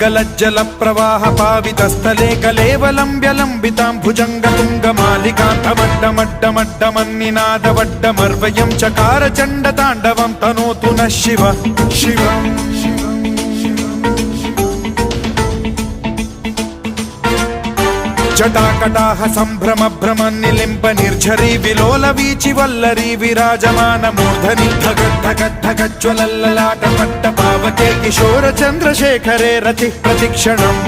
गलज्जल प्रवाह पावितस्थले कलेवलम्ब्यलम्बितां भुजङ्गतुङ्गमालिकान्तमड्डमड्डमड्डमन्निनादवड्डमर्वयं चकार चण्डताण्डवं तनोतु नः शिव शिव जटाकटाह सम्भ्रम भ्रम निलिम्ब निर्झरी विलोल वीचि वल्लरी विराजमान मूर्धनि धगद्धगद्धगज्ज्वलल्ललाट पट्ट पावके किशोर चन्द्रशेखरे रतिः प्रतिक्षणम्